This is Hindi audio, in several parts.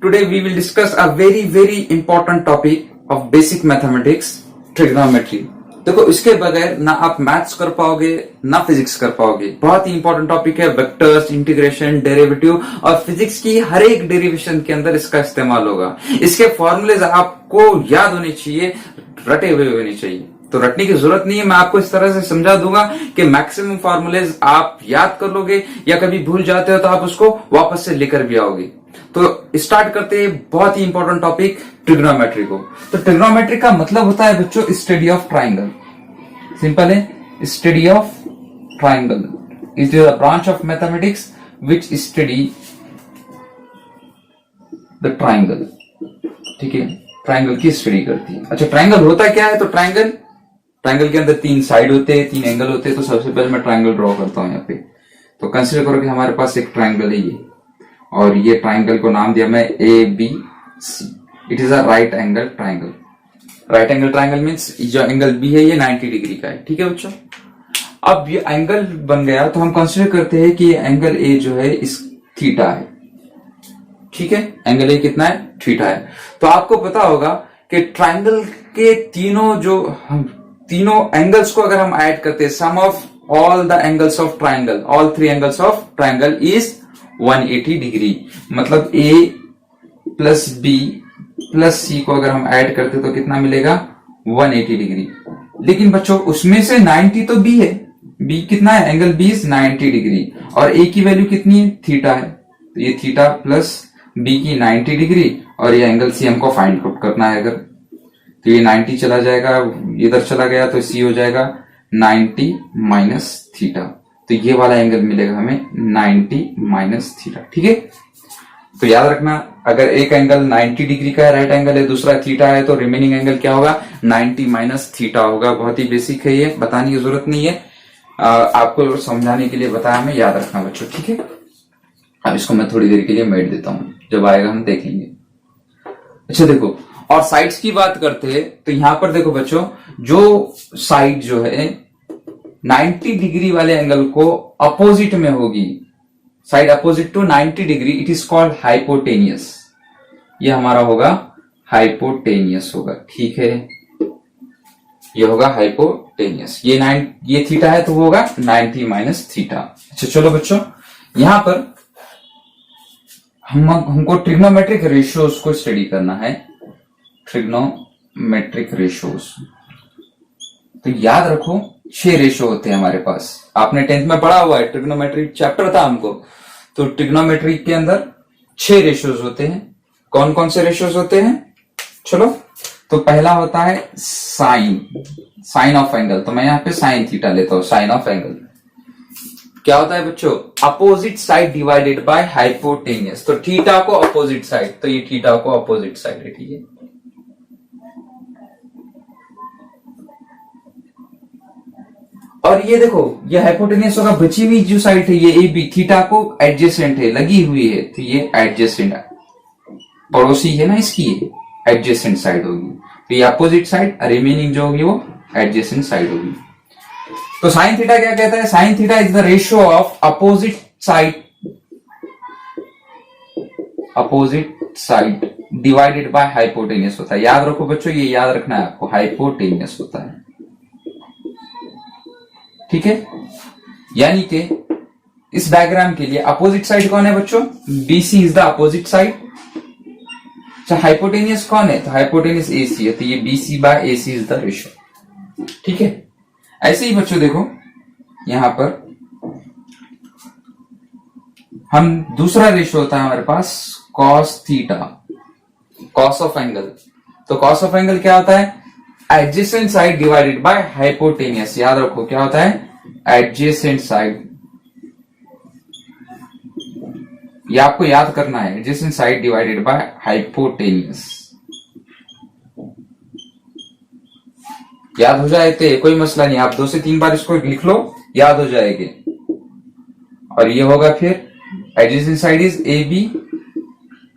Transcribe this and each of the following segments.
Today we will discuss a very important topic of basic mathematics, trigonometry. देखो, इसके बगैर ना आप मैथ्स कर पाओगे ना फिजिक्स कर पाओगे. बहुत ही इंपॉर्टेंट टॉपिक है. वेक्टर्स, इंटीग्रेशन, डेरिवेटिव और फिजिक्स की हर एक डेरिवेशन के अंदर इसका इस्तेमाल होगा. इसके फॉर्मूलेज आपको याद होने चाहिए, रटे हुए होने चाहिए. तो रटने की जरूरत नहीं है, मैं आपको इस तरह से समझा दूंगा कि मैक्सिमम फॉर्मूलेज आप याद कर लोगे या कभी भूल जाते हो तो आप उसको वापस से लेकर भी आओगे. तो स्टार्ट करते हैं बहुत ही इंपॉर्टेंट टॉपिक ट्रिग्नोमेट्री को. तो ट्रिग्नोमेट्री का मतलब होता है बच्चों स्टडी ऑफ ट्राइंगल. सिंपल है, study of triangle. It is a branch of mathematics which study the triangle. ठीक है, ट्राइंगल की स्टडी करती है. अच्छा, ट्राइंगल होता क्या है? तो ट्राइंगल के अंदर तीन साइड होते हैं, तीन एंगल होते हैं. तो सबसे पहले मैं ट्राइंगल ड्रॉ करता हूं यहाँ पे. तो कंसिडर करो कि हमारे पास एक ट्राइंगल है ये, और ये ट्राइंगल को नाम दिया मैं A B C. It is a right angle triangle. Right angle triangle means जो एंगल बी है ये 90 डिग्री का है. ठीक है बच्चों, अब ये एंगल बन गया तो हम कंसिडर करते हैं कि एंगल ए जो है इस थीटा है. ठीक है, एंगल ए कितना है? थीटा है. तो आपको पता होगा कि ट्राइंगल के तीनों एंगल्स को अगर हम ऐड करते हैं, sum of all the angles of triangle, all three angles of triangle is 180 degree. मतलब A plus B plus C को अगर हम ऐड करते तो कितना मिलेगा? 180 डिग्री. लेकिन बच्चों उसमें से 90 तो बी है. बी कितना है? Angle B is 90 degree. और ए की वैल्यू कितनी है? थीटा है. तो ये थीटा प्लस बी की 90 डिग्री, और ये एंगल सी हमको फाइंड आउट करना है. अगर तो ये 90 चला जाएगा, इधर चला गया तो सी हो जाएगा 90 माइनस थीटा. तो ये वाला एंगल मिलेगा हमें 90 माइनस थीटा. ठीक है, तो याद रखना, अगर एक एंगल 90 डिग्री का है, राइट एंगल है, दूसरा थीटा है, तो रिमेनिंग एंगल क्या होगा? 90 माइनस थीटा होगा. बहुत ही बेसिक है, ये बताने की जरूरत नहीं है, आपको समझाने के लिए बताया मैं. याद रखना बच्चों. ठीक है, अब इसको मैं थोड़ी देर के लिए मिट देता हूं, जब आएगा हम देखेंगे. अच्छा देखो, और साइड्स की बात करते हैं तो यहां पर देखो बच्चों, जो साइड जो है 90 डिग्री वाले एंगल को अपोजिट में होगी, side opposite to 90 degree, it is called hypotenuse. ये हमारा होगा हाइपोटेनियस होगा. ठीक है, ये होगा हाइपोटेनियस. ये थीटा है तो वो होगा 90 माइनस थीटा. अच्छा चलो बच्चों, यहां पर हमको ट्रिग्नोमेट्रिक रेशियोज को स्टडी करना है. ट्रिग्नोमेट्रिक रेशियोज, तो याद रखो 6 रेशियो होते हैं हमारे पास. आपने 10th में पढ़ा हुआ है, ट्रिग्नोमेट्रिक चैप्टर था हमको. तो ट्रिग्नोमेट्रिक के अंदर 6 रेशियोज होते हैं. कौन कौन से रेशियोज होते हैं? चलो, तो पहला होता है साइन ऑफ एंगल. तो मैं यहां पे साइन थीटा लेता हूं. साइन ऑफ एंगल क्या होता है बच्चों? Opposite side divided by hypotenuse. तो थीटा को अपोजिट साइड, तो ये थीटा को अपोजिट साइड है. ठीक है, और ये देखो, ये हाइपोटेनियस होगा. बची हुई जो साइड है ये ए बी, थीटा को एडजेसेंट है, लगी हुई है, तो ये एडजेसेंट पड़ोसी है ना इसकी, एडजेसेंट साइड होगी. तो ये अपोजिट साइड, रिमेनिंग जो होगी वो एडजेसेंट साइड होगी. तो साइन थीटा क्या कहता है? Sine theta is the ratio of opposite side divided by hypotenuse होता है. याद रखो बच्चों, ये याद रखना है आपको, हाइपोटेनियस होता है. ठीक है, यानी कि इस डायग्राम के लिए अपोजिट साइड कौन है बच्चों? BC is the opposite side. अच्छा, हाइपोटेनियस कौन है? तो हाइपोटेनियस एसी है. तो ये BC by AC is the ratio. ठीक है, ऐसे ही बच्चों देखो, यहां पर हम दूसरा रेशियो होता है हमारे पास cos theta, cos of angle. तो कॉस ऑफ एंगल क्या होता है? Adjacent side divided by hypotenuse. याद रखो क्या होता है? Adjacent side. ये आपको याद करना है, adjacent side divided by hypotenuse. याद हो जाए तो कोई मसला नहीं, आप 2 से 3 बार इसको लिख लो, याद हो जाएगी. और ये होगा फिर adjacent side is A B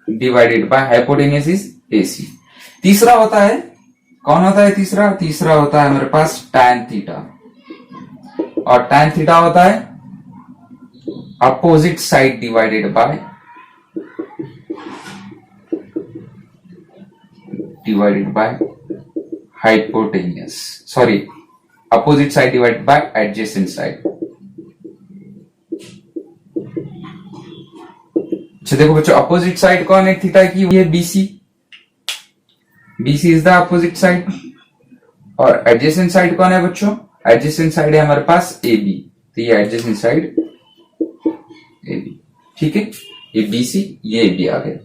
divided by hypotenuse is A C. तीसरा होता है, कौन होता है तीसरा? तीसरा होता है हमारे पास tan थीटा. और tan थीटा होता है opposite side divided by divided by hypotenuse, sorry opposite side divided by adjacent side. अच्छा देखो बच्चों, अपोजिट साइड कौन है थीटा की? ये BC, BC is the opposite side. और एडजेसेंट साइड कौन है बच्चों? एडजेसेंट साइड है हमारे पास ए बी, तो ये एडजेसेंट साइड ए बी, ठीक है। ये बीसी, ये ए बी आ गया।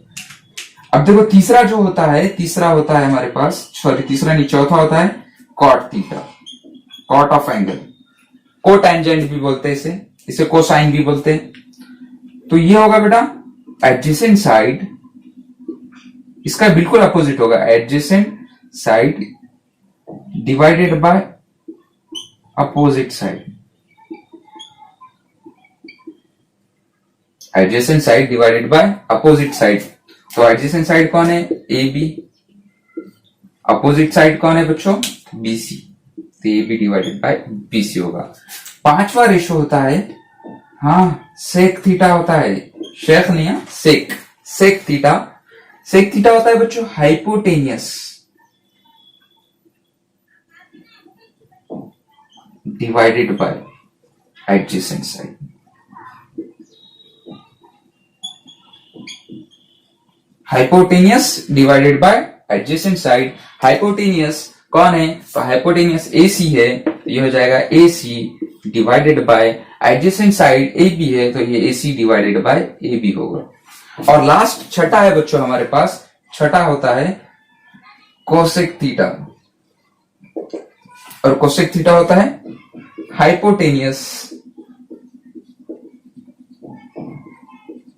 अब देखो तीसरा जो होता है, तीसरा होता है हमारे पास, सॉरी तीसरा नहीं चौथा होता है cot theta, cot of angle, cotangent भी बोलते हैं इसे, इसे कोसाइन भी बोलते हैं। तो ये होगा बेटा एडजेसेंट साइड, इसका बिल्कुल अपोजिट होगा, adjacent side divided bye opposite side, adjacent side divided bye opposite side. तो एडजेसेंट साइड कौन है? ए बी, अपोजिट साइड कौन है बच्चों? बीसी, तो A B divided by BC होगा। पांचवा रेशो होता है, हाँ सेक थीटा होता है, शेख नहीं है, सेक, सेक थीटा। सेक थीटा होता है बच्चों hypotenuse divided by adjacent side. Hypotenuse divided by adjacent side. Hypotenuse कौन है? तो हाइपोटेनियस AC है, तो ये हो जाएगा AC divided by adjacent side AB है, तो ये AC डिवाइडेड बाय AB होगा। और लास्ट छठा है बच्चों हमारे पास, छठा होता है कोसेक थीटा, और कोसेक थीटा होता है हाइपोटेनियस,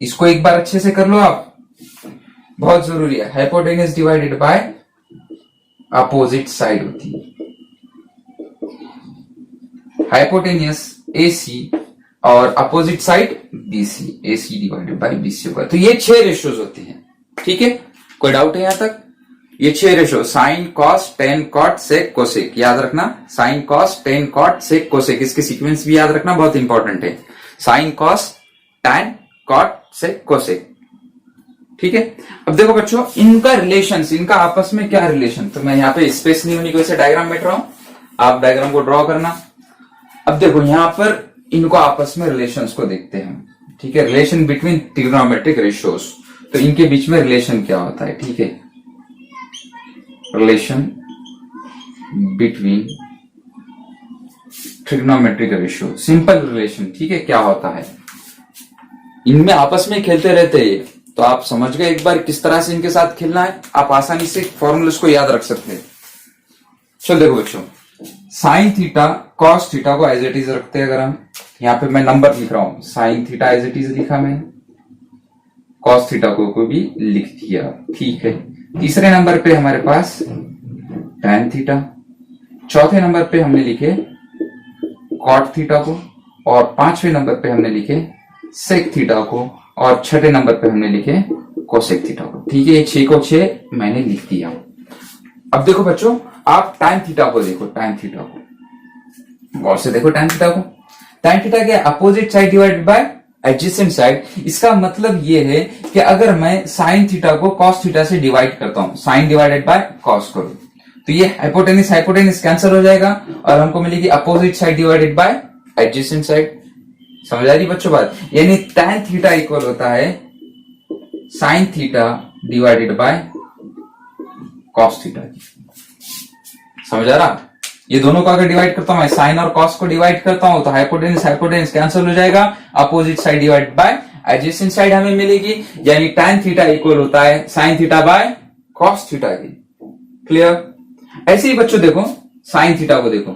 इसको एक बार अच्छे से कर लो आप, बहुत जरूरी है। Hypotenuse divided bye opposite side होती है, हाइपोटेनियस AC और opposite side BC, AC divided bye BC होगा। तो ये 6 रेशियोज होते हैं, ठीक है। कोई डाउट है यहां तक? ये 6 ratio, sine cos tan cot sec cosec, याद रखना, sine cos tan cot sec cosec, इसके सीक्वेंस भी याद रखना, बहुत इंपॉर्टेंट है। Sine cos tan cot sec cosec, ठीक है। अब देखो बच्चों इनका रिलेशन, इनका आपस में क्या रिलेशन, तो मैं यहाँ पे स्पेस नहीं होने की वजह से डायग्राम बैठ रहा हूं, आप डायग्राम को ड्रॉ करना। अब देखो यहां पर इनको आपस में रिलेशंस को देखते हैं, ठीक है। रिलेशन बिटवीन ट्रिग्नोमेट्रिक रेशियोज, तो इनके बीच में रिलेशन क्या होता है, ठीक है। Relation between trigonometric ratio, simple relation, ठीक है। क्या होता है, इनमें आपस में खेलते रहते हैं, तो आप समझ गए एक बार किस तरह से इनके साथ खेलना है, आप आसानी से फॉर्मूले को याद रख सकते हैं। चलो देखो बच्चों, साइन थीटा कॉस थीटा को एज इट इज रखते हैं। अगर हम यहाँ पे मैं नंबर लिख रहा हूं, sine theta as it is लिखा मैंने, कॉस थीटा को भी लिख दिया, ठीक है। तीसरे नंबर पे हमारे पास टैन थीटा, चौथे नंबर पे हमने लिखे कॉट थीटा को, और पांचवें नंबर पे हमने लिखे सेक थीटा को, और छठे नंबर पे हमने लिखे कोसेक थीटा को, ठीक है। ये 6 को 6 मैंने लिख दिया। अब देखो बच्चों आप टैन थीटा को देखो, टैन थीटा को गौर से देखो, टैन थीटा को, टैन थीटा क्या, opposite side divided by adjacent side. इसका मतलब ये है कि अगर मैं साइन थीटा को कॉस थीटा से डिवाइड करता हूं, साइन डिवाइडेड बाय कॉस करो, तो ये हाइपोटेनिस हाइपोटेनिस कैंसिल हो जाएगा, और हमको मिलेगी opposite side divided by adjacent side. समझ आ रही बच्चों बात? यानी टैन थीटा इक्वल होता है sine theta divided by cos theta. समझ आ रहा? ये दोनों को अगर डिवाइड करता हूं, मैं साइन और कॉस को डिवाइड करता हूं, तो हाइपोटेनिस हाइपोटेनिस कैंसिल हो जाएगा, opposite side divide by adjacent side हमें मिलेगी, यानी टैन थीटा इक्वल होता है sine theta by cos theta की। क्लियर? ऐसे ही बच्चों देखो साइन थीटा को देखो,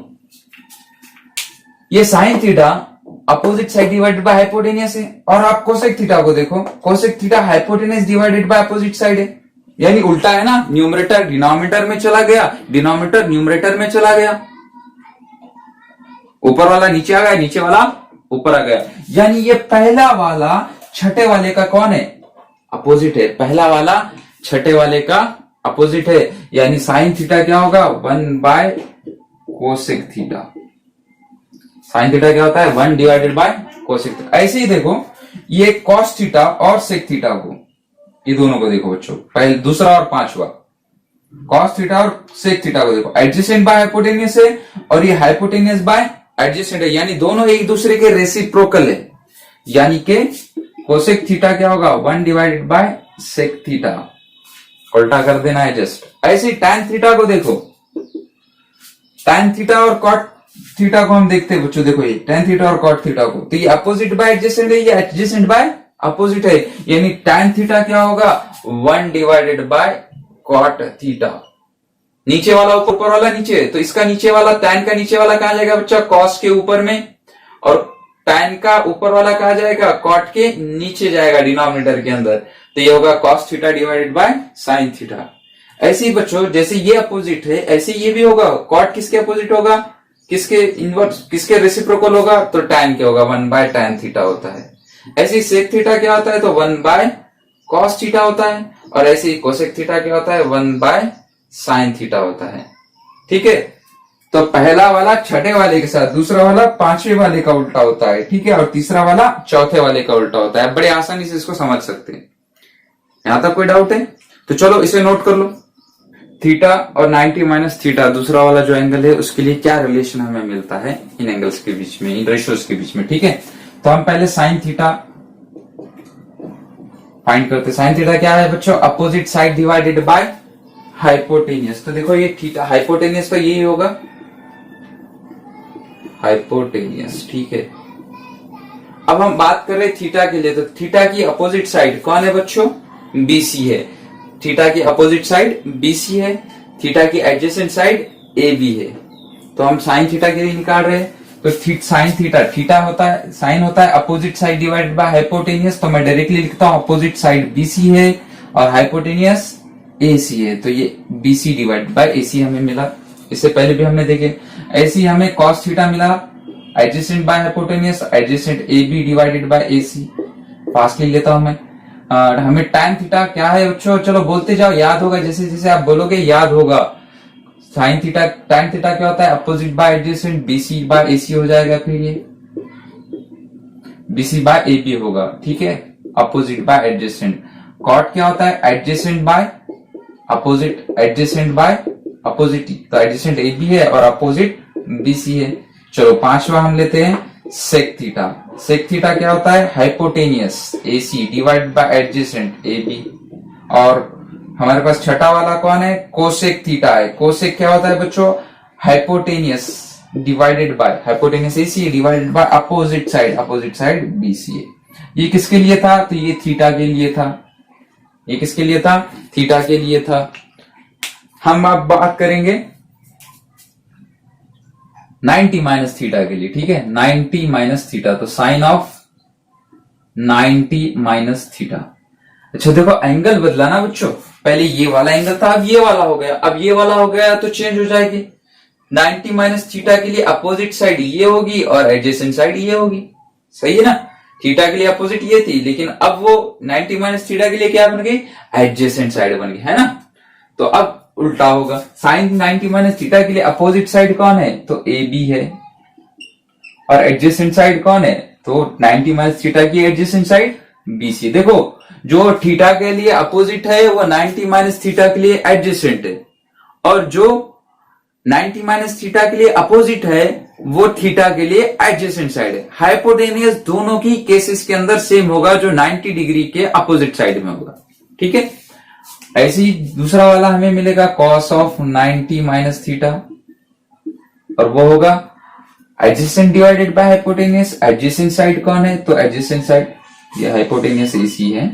ये sine theta opposite side divided by hypotenuse है, और आप कोसेक थीटा को देखो, cosec theta hypotenuse divided bye opposite side है, यानी उल्टा है ना, न्यूमरेटर डिनोमिनेटर में चला गया, डिनोमिनेटर न्यूमरेटर में चला गया, ऊपर वाला नीचे आ गया, नीचे वाला ऊपर आ गया, यानी ये पहला वाला छठे वाले का कौन है, अपोजिट है, पहला वाला छठे वाले का अपोजिट है, यानी साइन थीटा क्या होगा, 1 कोसेक थीटा। साइन थीटा क्या होता है, 1 डिवाइडेड बाय कोसेक थीटा। ऐसे ही देखो ये कॉस थीटा और सेक थीटा को, ये दोनों को देखो बच्चों, पहले दूसरा और पांचवा, कॉस थीटा और सेक थीटा को देखो, एडजेसेंट बाय हाइपोटेनियस है और ये हाइपोटेनियस बाय एडजेसेंट है, यानी दोनों एक दूसरे के रेसिप्रोकल है, यानी कि कोसेक थीटा क्या होगा 1 डिवाइडेड बाय सेक थीटा, उल्टा कर देना है जस्ट। ऐसे टैन थीटा को देखो, टैन थीटा और कॉट थीटा को हम देखते हैं बच्चों, देखो ये टैन थीटा और कॉट थीटा को, तो ये अपोजिट बाय एडजेसेंट है, ये एडजेसेंट बाय अपोजिट है, यानी टैन थीटा क्या होगा 1 डिवाइडेड बाय कॉट थीटा। नीचे वाला ऊपर वाला नीचे, तो इसका नीचे वाला टैन का नीचे वाला कहा जाएगा बच्चा कॉस के ऊपर में, और टैन का ऊपर वाला कहा जाएगा कॉट के नीचे जाएगा डिनोमिनेटर के अंदर, तो ये होगा cos theta divided by sine theta. ऐसे ही बच्चों जैसे ये अपोजिट है ऐसे ये भी होगा, कॉट किसके अपोजिट होगा, किसके इनवर्स, किसके रेसिप्रोकल होगा, तो टैन के होगा 1 बाय टैन थीटा होता है। ऐसे ही सेक थीटा क्या होता है, तो 1 बाय कॉस थीटा होता है, और ऐसे ही कोसेक थीटा क्या होता है 1 बाय साइन थीटा होता है। ठीक है, तो पहला वाला छठे वाले के साथ, दूसरा वाला पांचवें वाले का उल्टा होता है, ठीक है, और तीसरा वाला चौथे वाले का उल्टा होता है। बड़े आसानी से इसको समझ सकते हैं। यहां तक कोई डाउट है तो चलो इसे नोट कर लो, थीटा और 90 माइनस थीटा दूसरा वाला जो एंगल है उसके लिए क्या रिलेशन हमें मिलता है इन एंगल्स के बीच में, इन रेशियोज के बीच में। ठीक है, तो हम पहले साइन थीटा फाइंड करते। साइन थीटा क्या है बच्चों, opposite side divided by hypotenuse. तो देखो ये थीटा हाइपोटेनियस तो यही होगा हाइपोटेनियस, ठीक है। अब हम बात कर रहे हैं थीटा के लिए, तो थीटा की अपोजिट साइड कौन है बच्चों, बीसी है। थीटा की अपोजिट साइड बीसी है, थीटा की एडजेसेंट साइड एबी है। तो हम साइन थीटा के लिए निकाल रहे हैं, तो साइन थीटा, थीटा होता है साइन होता है opposite side divided by hypotenuse, तो मैं डायरेक्टली लिखता हूं अपोजिट साइड बीसी है और हाइपोटेनियस एसी है, तो ये बीसी डिवाइडेड बाय एसी हमें मिला, इससे पहले भी हमने देखे। ऐसे ही हमें कॉस थीटा मिला adjacent by hypotenuse, adjacent AB divided by AC, fast लिख लेता हूं मैं। हमें टैन थीटा क्या है बच्चों, चलो बोलते जाओ, याद होगा, जैसे जैसे आप बोलोगे याद होगा। साइन थीटा, टैन थीटा क्या होता है opposite by adjacent, BC by AC हो जाएगा, फिर ये बीसी बाय एबी होगा, ठीक है, अपोजिट बाय एडजेसेंट। कॉट क्या होता है adjacent by opposite, adjacent by opposite, तो एडजेसेंट एबी है और अपोजिट बीसी है। चलो पांचवा हम लेते हैं सेक थीटा। सेक थीटा क्या होता है hypotenuse AC divide by adjacent AB, और हमारे पास छठा वाला कौन है कोसेक थीटा है। कोसेक क्या होता है बच्चों hypotenuse divided by, hypotenuse AC divided by opposite side BC है। ये किसके लिए था, तो ये थीटा के लिए था, ये किसके लिए था थीटा के लिए था। हम अब बात करेंगे 90 माइनस थीटा के लिए, ठीक है, 90 माइनस थीटा, तो साइन ऑफ 90 माइनस थीटा। अच्छा देखो एंगल बदला ना बच्चों, पहले ये वाला एंगल था अब ये वाला हो गया, अब ये वाला हो गया तो चेंज हो जाएगी। 90 माइनस थीटा के लिए अपोजिट साइड ये होगी और एडजेसेंट साइड ये होगी, सही है ना। थीटा के लिए अपोजिट ये थी, लेकिन अब वो 90 माइनस थीटा के लिए क्या बन गई एडजेसेंट साइड बन गई, है ना। तो अब उल्टा होगा, साइन 90 माइनस थीटा के लिए अपोजिट साइड कौन है, तो ए बी है, और एडजेसेंट साइड कौन है, तो 90 माइनस थीटा की एडजेसेंट साइड बी सी। देखो जो थीटा के लिए अपोजिट है वो 90 माइनस थीटा के लिए एडजेसेंट है, और जो 90 माइनस थीटा के लिए अपोजिट है वो थीटा के लिए एडजेसेंट साइड है। हाइपोटेनियस दोनों की केसेस के अंदर सेम होगा, जो 90 डिग्री के अपोजिट साइड में होगा, ठीक है। ऐसे ही दूसरा वाला हमें मिलेगा कॉस ऑफ 90 माइनस थीटा, और वो होगा adjacent divided by hypotenuse. Adjacent side कौन है, तो एडजेसेंट साइड ये हाइपोटेनियस एसी है,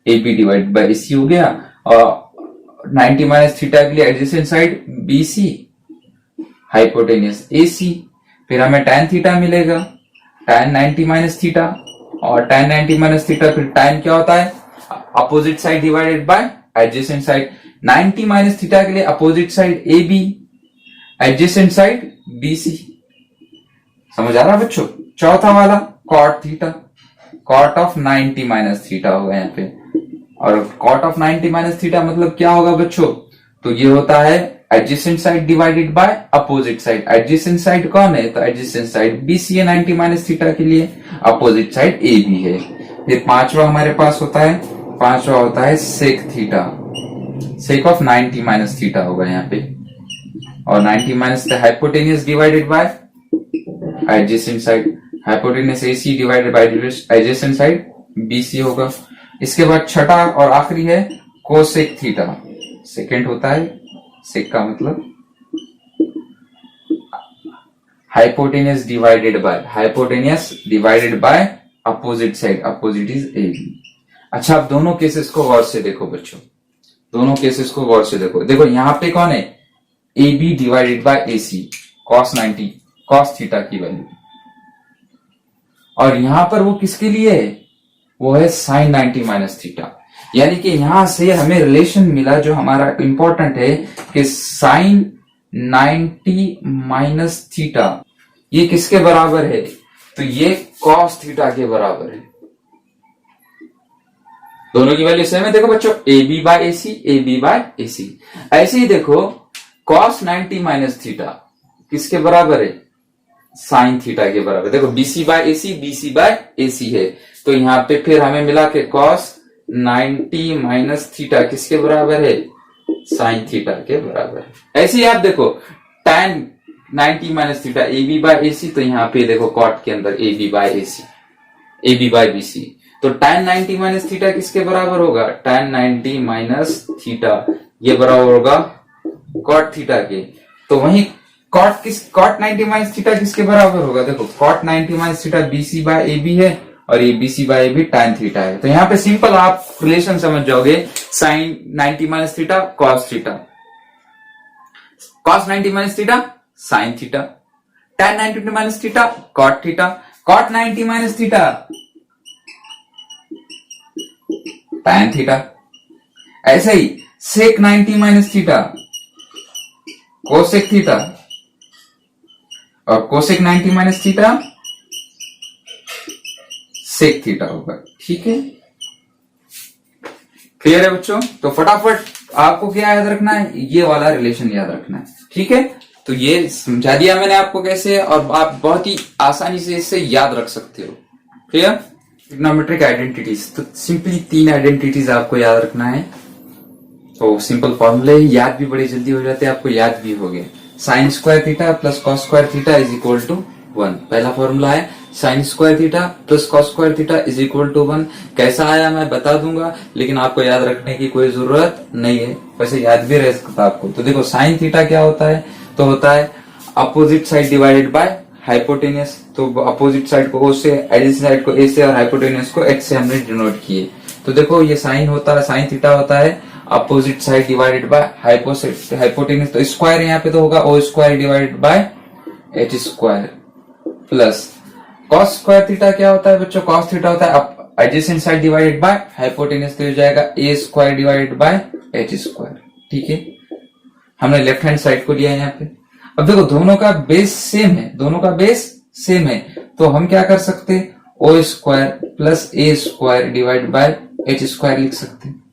एबी डिवाइडेड बाय एसी हो गया, और 90 माइनस थीटा के लिए adjacent side BC, hypotenuse AC. फिर हमें tan थीटा मिलेगा, tan 90 माइनस थीटा, और tan 90 माइनस थीटा फिर tan क्या होता है opposite side divided by adjacent side. 90 minus theta के लिए opposite side A B, adjacent side B C. समझ आ रहा बच्चों। चौथा वाला cot theta, cot of 90 minus theta होगा यहाँ पे, और कॉट ऑफ 90 माइनस थीटा मतलब क्या होगा बच्चों, तो ये होता है adjacent side divided bye opposite side. Adjacent side कौन है, तो एडजेसेंट साइड बीसी है 90 माइनस थीटा के लिए, अपोजिट साइड ए बी है। फिर पांचवा हमारे पास होता है, पांचवा होता है sec theta. Sec of 90 minus theta होगा यहाँ पे, और 90 minus the hypotenuse divided by adjacent side, hypotenuse AC divided by adjacent side BC होगा। इसके बाद छठा और आखिरी है कोसेक थीटा, सेकेंड होता है, सेक का मतलब hypotenuse divided bye opposite side, opposite is AB। अच्छा, अब दोनों केसेस को गौर से देखो बच्चों, दोनों केसेस को गौर से देखो। देखो यहाँ पे कौन है, AB divided by AC, cos 90 cos theta की वैल्यू, और यहां पर वो किसके लिए है, वो है sin 90 माइनस थीटा। यानी कि यहां से हमें रिलेशन मिला जो हमारा इंपॉर्टेंट है कि sin 90 माइनस थीटा ये किसके बराबर है, तो ये cos थीटा के बराबर है। दोनों की वैल्यू सेम है। देखो बच्चों, AB by AC, AB by AC। ऐसे ही देखो cos 90 माइनस थीटा किसके बराबर है, साइन थीटा के बराबर। देखो BC by AC, BC by AC है, तो यहाँ पे फिर हमें मिला के cos 90 माइनस थीटा किसके बराबर है, साइन थीटा के बराबर है। ऐसे ही आप देखो tan 90 minus theta AB by AC, तो यहाँ पे देखो कॉट के अंदर AB by AC, AB by BC, तो tan 90 माइनस थीटा किसके बराबर होगा, tan 90 माइनस थीटा ये बराबर होगा cot थीटा के। तो वही cot 90 माइनस थीटा किसके बराबर होगा, देखो cot 90 minus theta BC by AB है, और ये BC by AB tan theta है। तो यहाँ पे सिंपल आप रिलेशन समझ जाओगे, sin 90 minus theta cos theta, cos 90 minus theta sin theta, tan 90 minus theta cot theta, cot 90 minus theta tan theta. ऐसे ही sec 90 minus theta cosec theta, और cosec 90 minus theta sec theta होगा। ठीक है, क्लियर है बच्चों। तो फटाफट आपको क्या याद रखना है, ये वाला रिलेशन याद रखना है। ठीक है, तो ये समझा दिया मैंने आपको कैसे, और आप बहुत ही आसानी से इससे याद रख सकते हो। क्लियर। ट्रिग्नोमेट्रिक आइडेंटिटीज, तो सिंपली 3 आइडेंटिटीज आपको याद रखना है। तो सिंपल फॉर्मूले, याद भी बड़ी जल्दी हो जाते हैं, आपको याद भी हो गए। Sine square theta plus cos square theta is equal to 1, पहला फॉर्मूला है। Sine square theta plus cos square theta is equal to 1 कैसा आया मैं बता दूंगा, लेकिन आपको याद रखने की कोई जरूरत नहीं है, वैसे याद भी रह सकता आपको। तो देखो साइन थीटा क्या होता है, तो होता है opposite side divided by hypotenuse. तो अपोजिट साइड को O से, एडिजसेंट साइड को A से, और हाइपोटेनियस को H से हमने डिनोट किए। तो देखो ये साइन होता है, साइन थीटा होता है opposite side divided by hypotenuse. तो स्क्वायर यहाँ पे तो होगा O square divided by H square, plus cos square theta क्या होता है बच्चों, कॉस थीटा होता है adjacent side divided by hypotenuse, तो हो जाएगा A square divided by H square. ठीक है, हमने लेफ्ट हैंड साइड को लिया है यहाँ पे। अब देखो दोनों का बेस सेम है, दोनों का बेस सेम है, तो हम क्या कर सकते हैं, O square plus A square divide by H square लिख सकते हैं।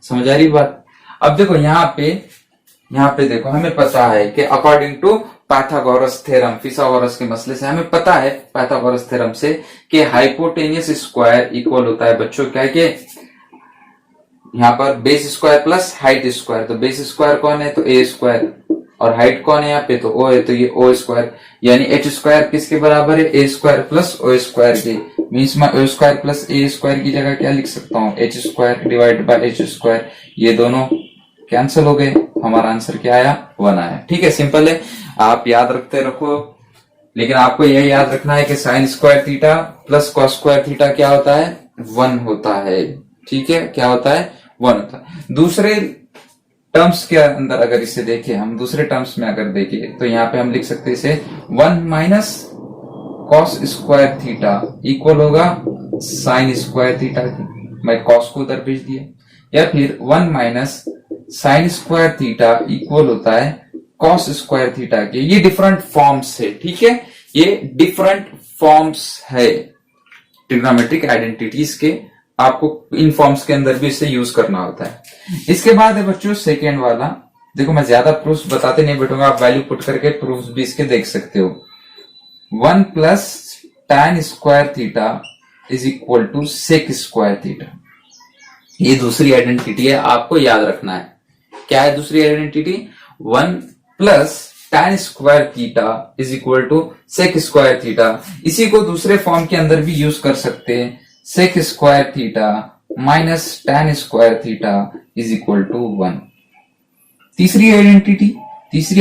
समझ आ रही बात। अब देखो यहाँ पे देखो हमें पता है कि अकॉर्डिंग टू पाइथागोरस थ्योरम, फिथागोरस के मसले से हमें पता है, पाइथागोरस थ्योरम से, कि हाइपोटेनियस स्क्वायर इक्वल होता है बच्चों क्या, कि यहाँ पर base square plus height square. तो बेस स्क्वायर कौन है, तो A स्क्वायर, और हाइट कौन है यहाँ पे, तो O है, तो ये O स्क्वायर, यानी H स्क्वायर किसके बराबर है, A square plus O square के। मीन्स मैं O square plus A square की जगह क्या लिख सकता हूँ, H square divide by H square. ये दोनों कैंसिल हो गए, हमारा आंसर क्या आया, 1 आया। ठीक है, सिंपल है, आप याद रखते रखो, लेकिन आपको यह याद रखना है कि sign square theta plus cos square theta क्या होता है, 1 होता है। ठीक है, क्या होता है, 1 होता है। दूसरे टर्म्स के अंदर अगर इसे देखें हम, दूसरे टर्म्स में अगर देखें, तो यहाँ पे हम लिख सकते हैं इसे 1 minus cos square theta equal होगा साइन स्क्वायर थीटा की, मैं कॉस को उधर भेज दिया, या फिर 1 minus sign square theta equal होता है कॉस स्क्वायर थीटा के। ये डिफरेंट फॉर्म्स है। ठीक है, ये डिफरेंट फॉर्म्स है ट्रिग्नोमेट्रिक आइडेंटिटीज के, आपको इन फॉर्म्स के अंदर भी इसे यूज करना होता है। इसके बाद है बच्चों सेकेंड वाला, देखो मैं ज्यादा प्रूफ्स बताते नहीं बैठूंगा, आप वैल्यू पुट करके प्रूफ्स भी इसके देख सकते हो। 1 plus tan square theta is equal to sec square theta, ये दूसरी आइडेंटिटी है, आपको याद रखना है। क्या है दूसरी identity? 1 plus tan square theta is equal to sec square theta. इसी को दूसरे फॉर्म के अंदर भी यूज कर सकते हैं, sec square theta minus tan square theta is equal to 1। तीसरी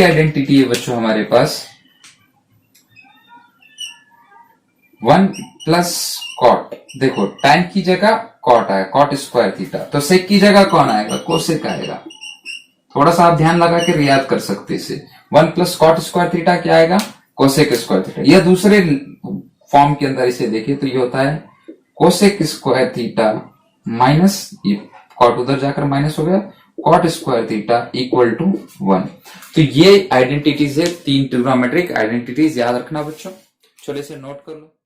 आइडेंटिटी है बच्चों हमारे पास 1 प्लस कॉट। देखो tan की जगह कॉट आया, कॉट स्क्वायर थीटा, तो सेक की जगह कौन आएगा? कोसेक आएगा। थोड़ा सा आप ध्यान लगा के याद कर सकते इसे। 1 प्लस कॉट स्क्वायर थीटा क्या आएगा? Cosec square theta. यह दूसरे फॉर्म के अंदर इसे देखें तो ये होता है कोसेक स्क्वायर थीटा माइनस, ये कॉट उधर जाकर माइनस हो गया, cot square theta equal to 1। तो ये आइडेंटिटीज है, 3 ट्रिग्नोमेट्रिक आइडेंटिटीज, याद रखना बच्चों। चलो इसे नोट कर लो।